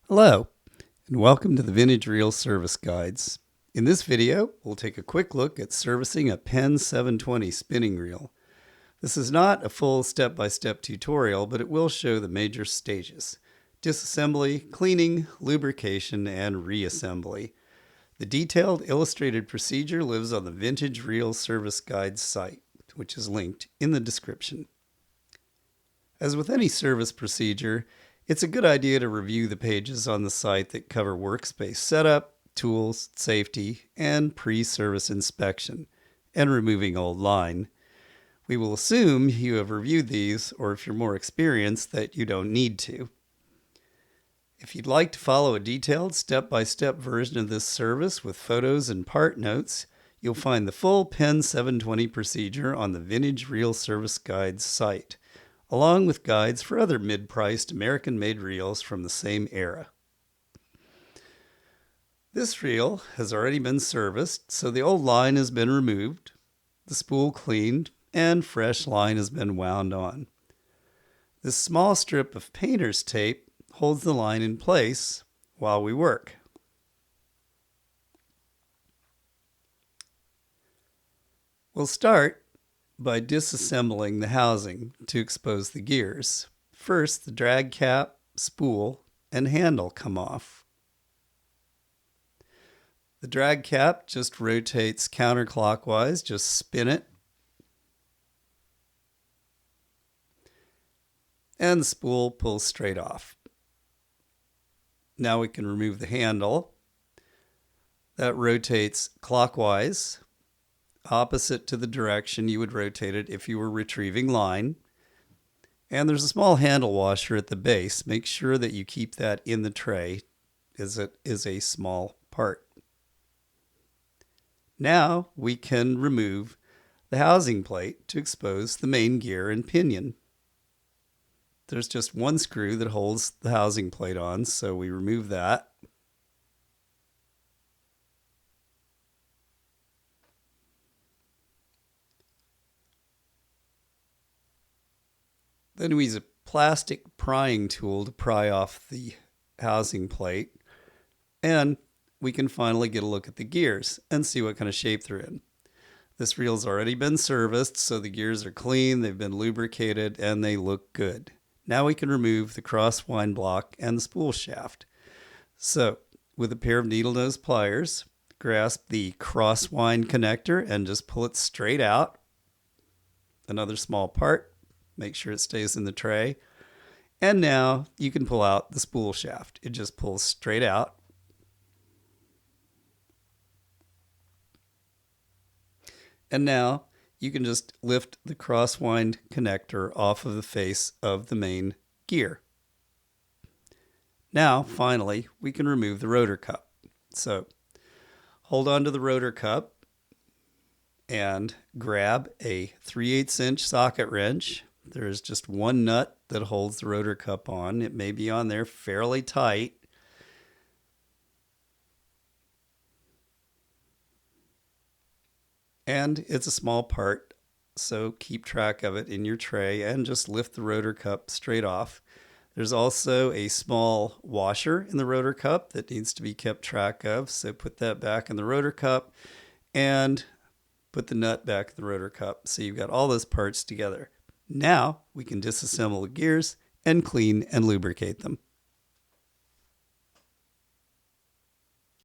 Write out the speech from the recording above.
Hello, and welcome to the Vintage Reel Service Guides. In this video, we'll take a quick look at servicing a Penn 720 spinning reel. This is not a full step-by-step tutorial, but it will show the major stages: disassembly, cleaning, lubrication, and reassembly. The detailed illustrated procedure lives on the Vintage Reel Service Guides site, which is linked in the description. As with any service procedure, it's a good idea to review the pages on the site that cover workspace setup, tools, safety, and pre-service inspection, and removing old line. We will assume you have reviewed these, or if you're more experienced, that you don't need to. If you'd like to follow a detailed step-by-step version of this service with photos and part notes, you'll find the full Penn 720 procedure on the Vintage Reel Service Guides site, along with guides for other mid-priced American-made reels from the same era. This reel has already been serviced, so the old line has been removed, the spool cleaned, and fresh line has been wound on. This small strip of painter's tape holds the line in place while we work. We'll start by disassembling the housing to expose the gears. First, the drag cap, spool, and handle come off. The drag cap just rotates counterclockwise, just spin it. And the spool pulls straight off. Now we can remove the handle. That rotates clockwise, opposite to the direction you would rotate it if you were retrieving line. And there's a small handle washer at the base. Make sure that you keep that in the tray, as it is a small part. Now we can remove the housing plate to expose the main gear and pinion. There's just one screw that holds the housing plate on, so we remove that. Then we use a plastic prying tool to pry off the housing plate, and we can finally get a look at the gears and see what kind of shape they're in. This reel's already been serviced, so the gears are clean, they've been lubricated, and they look good. Now we can remove the crosswind block and the spool shaft. So, with a pair of needle nose pliers, grasp the crosswind connector and just pull it straight out. Another small part. Make sure it stays in the tray. And now you can pull out the spool shaft. It just pulls straight out. And now you can just lift the crosswind connector off of the face of the main gear. Now, finally, we can remove the rotor cup. So hold on to the rotor cup and grab a 3/8 inch socket wrench. There is just one nut that holds the rotor cup on. It may be on there fairly tight. And it's a small part, so keep track of it in your tray and just lift the rotor cup straight off. There's also a small washer in the rotor cup that needs to be kept track of, so put that back in the rotor cup and put the nut back in the rotor cup. So you've got all those parts together. Now we can disassemble the gears and clean and lubricate them.